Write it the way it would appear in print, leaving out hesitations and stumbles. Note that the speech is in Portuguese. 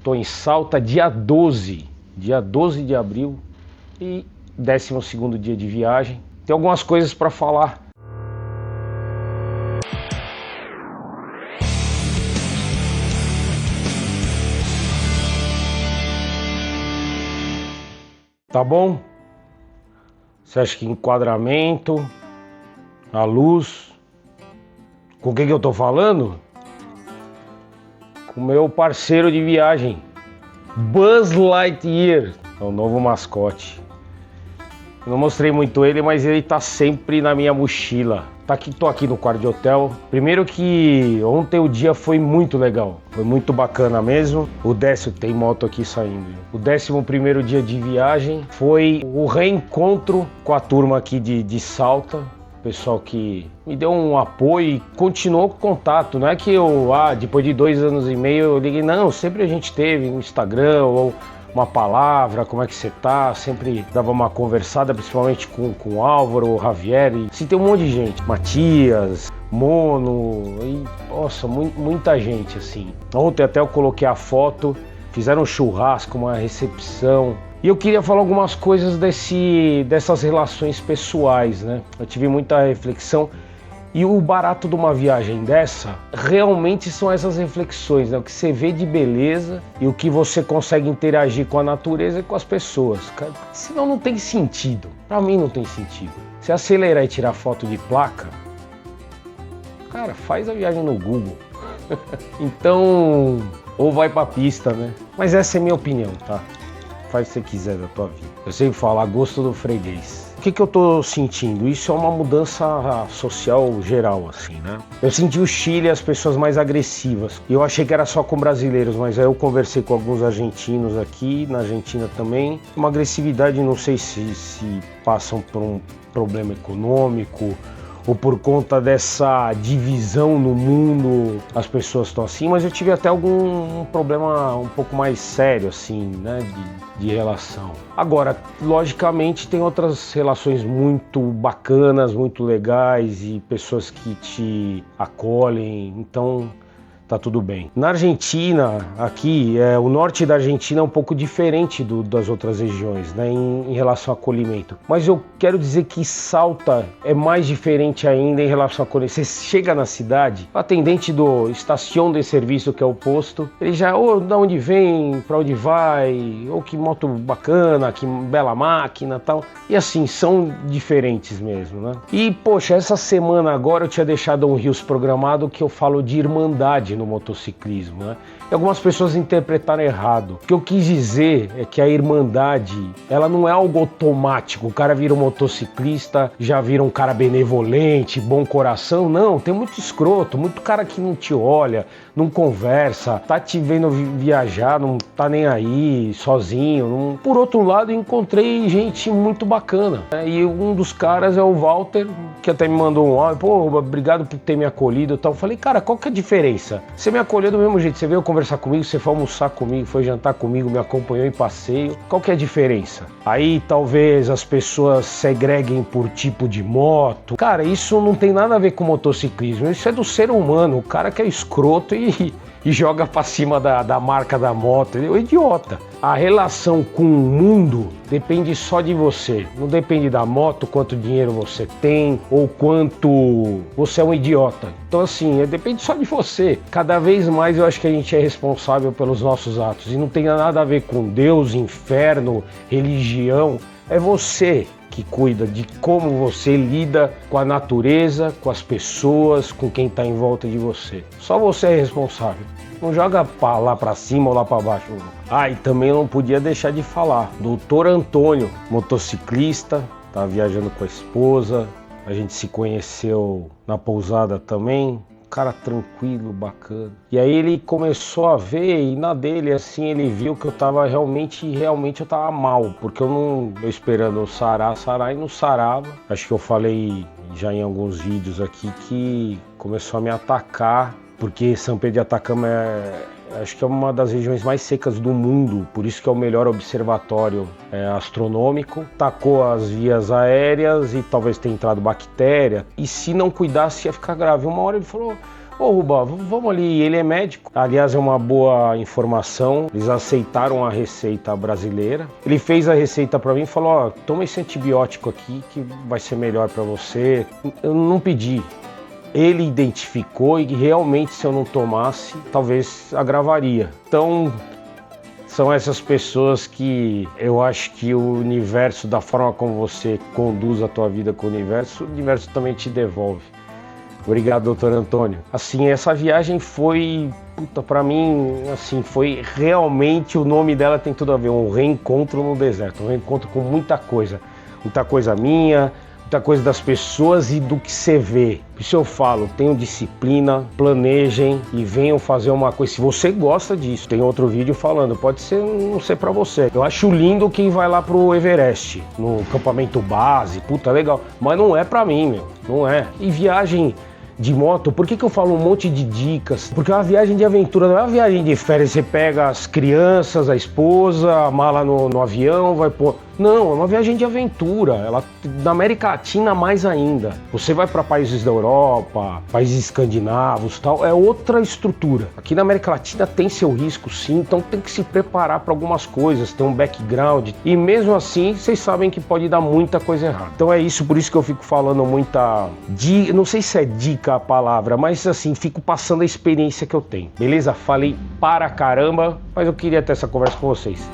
Tô em Salta dia 12 de abril e 12º dia de viagem. Tem algumas coisas para falar. Tá bom? Você acha que enquadramento, a luz... Com quem que eu tô falando? Com o meu parceiro de viagem, Buzz Lightyear, é o novo mascote. Eu não mostrei muito ele, mas ele tá sempre na minha mochila. Tô aqui no quarto de hotel. Primeiro que ontem o dia foi muito legal, foi muito bacana mesmo. Tem moto aqui saindo. O 11º dia de viagem foi o reencontro com a turma aqui de Salta. Pessoal que me deu um apoio e continuou com contato. Não é que depois de 2 anos e meio eu liguei, não, sempre a gente teve no Instagram ou uma palavra, como é que você tá, sempre dava uma conversada, principalmente com o Álvaro, o Javier, e assim, tem um monte de gente, Matias, Mono, e, nossa, muita gente assim. Ontem até eu coloquei a foto, fizeram um churrasco, uma recepção. E eu queria falar algumas coisas dessas relações pessoais, né? Eu tive muita reflexão e o barato de uma viagem dessa realmente são essas reflexões, né? O que você vê de beleza e o que você consegue interagir com a natureza e com as pessoas, cara. Senão não tem sentido. Pra mim não tem sentido. Se acelerar e tirar foto de placa, cara, faz a viagem no Google. Então, ou vai pra pista, né? Mas essa é a minha opinião, tá? Faz o que você quiser da tua vida. Eu sempre falo, a gosto do freguês. O que eu tô sentindo? Isso é uma mudança social geral, assim, né? Eu senti o Chile as pessoas mais agressivas. E eu achei que era só com brasileiros, mas aí eu conversei com alguns argentinos aqui, na Argentina também. Uma agressividade, não sei se passam por um problema econômico, ou por conta dessa divisão no mundo, as pessoas estão assim, mas eu tive até algum problema um pouco mais sério, assim, né, de relação. Agora, logicamente, tem outras relações muito bacanas, muito legais e pessoas que te acolhem, então tá tudo bem. Na Argentina, aqui, o norte da Argentina é um pouco diferente das outras regiões, né, em relação ao acolhimento. Mas eu quero dizer que Salta é mais diferente ainda em relação ao acolhimento. Você chega na cidade, o atendente do estação de serviço, que é o posto, ele já, da onde vem, pra onde vai, ou que moto bacana, que bela máquina, tal. E assim, são diferentes mesmo, né? E, poxa, essa semana agora eu tinha deixado um Rios programado que eu falo de irmandade no motociclismo, né? E algumas pessoas interpretaram errado. O que eu quis dizer é que a irmandade, ela não é algo automático. O cara vira um motociclista, já vira um cara benevolente, bom coração. Não, tem muito escroto, muito cara que não te olha, não conversa, tá te vendo viajar, não tá nem aí, sozinho. Não... Por outro lado, encontrei gente muito bacana, né? E um dos caras é o Walter, que até me mandou um áudio, pô, obrigado por ter me acolhido e tal. Eu falei, cara, qual que é a diferença? Você me acolheu do mesmo jeito, você veio conversar comigo, você foi almoçar comigo, foi jantar comigo, me acompanhou em passeio. Qual que é a diferença? Aí talvez as pessoas segreguem por tipo de moto. Cara, isso não tem nada a ver com motociclismo, isso é do ser humano, o cara que é escroto e joga pra cima da marca da moto, ele é um idiota. A relação com o mundo depende só de você, não depende da moto, quanto dinheiro você tem ou quanto você é um idiota. Então assim, depende só de você. Cada vez mais eu acho que a gente é responsável pelos nossos atos e não tem nada a ver com Deus, inferno, religião, é você que cuida de como você lida com a natureza, com as pessoas, com quem está em volta de você. Só você é responsável. Não joga lá para cima ou lá para baixo. E também não podia deixar de falar. Doutor Antônio, motociclista, tá viajando com a esposa. A gente se conheceu na pousada também. Cara tranquilo, bacana. E aí ele começou a ver e na dele, assim, ele viu que eu tava realmente eu tava mal, porque eu esperando eu sarar e não sarava. Acho que eu falei já em alguns vídeos aqui que começou a me atacar, porque São Pedro de Atacama acho que é uma das regiões mais secas do mundo, por isso que é o melhor observatório astronômico. Tacou as vias aéreas e talvez tenha entrado bactéria, e se não cuidasse ia ficar grave. Uma hora ele falou, Ô Ruba, vamos ali, ele é médico. Aliás, é uma boa informação. Eles aceitaram a receita brasileira. Ele fez a receita pra mim e falou: ó, toma esse antibiótico aqui que vai ser melhor pra você. Eu não pedi. Ele identificou e realmente, se eu não tomasse, talvez agravaria. Então, são essas pessoas que eu acho que o universo, da forma como você conduz a tua vida com o universo também te devolve. Obrigado, doutor Antônio. Assim, essa viagem foi, pra mim, assim, foi realmente, o nome dela tem tudo a ver, um reencontro no deserto, um reencontro com muita coisa minha, muita coisa das pessoas e do que você vê. Por isso eu falo, tenham disciplina, planejem e venham fazer uma coisa. Se você gosta disso, tem outro vídeo falando, pode ser, não ser pra você. Eu acho lindo quem vai lá pro Everest, no acampamento base, puta, legal. Mas não é pra mim, meu, não é. E viagem de moto, por que eu falo um monte de dicas? Porque é uma viagem de aventura, não é uma viagem de férias. Você pega as crianças, a esposa, a mala no avião, vai pôr... Não, é uma viagem de aventura. Ela, na América Latina mais ainda. Você vai para países da Europa, países escandinavos, tal, é outra estrutura. Aqui na América Latina tem seu risco, sim, então tem que se preparar para algumas coisas, ter um background. E mesmo assim, vocês sabem que pode dar muita coisa errada. Então é isso, por isso que eu fico falando muita... Não sei se é dica a palavra, mas assim, fico passando a experiência que eu tenho. Beleza? Falei para caramba, mas eu queria ter essa conversa com vocês.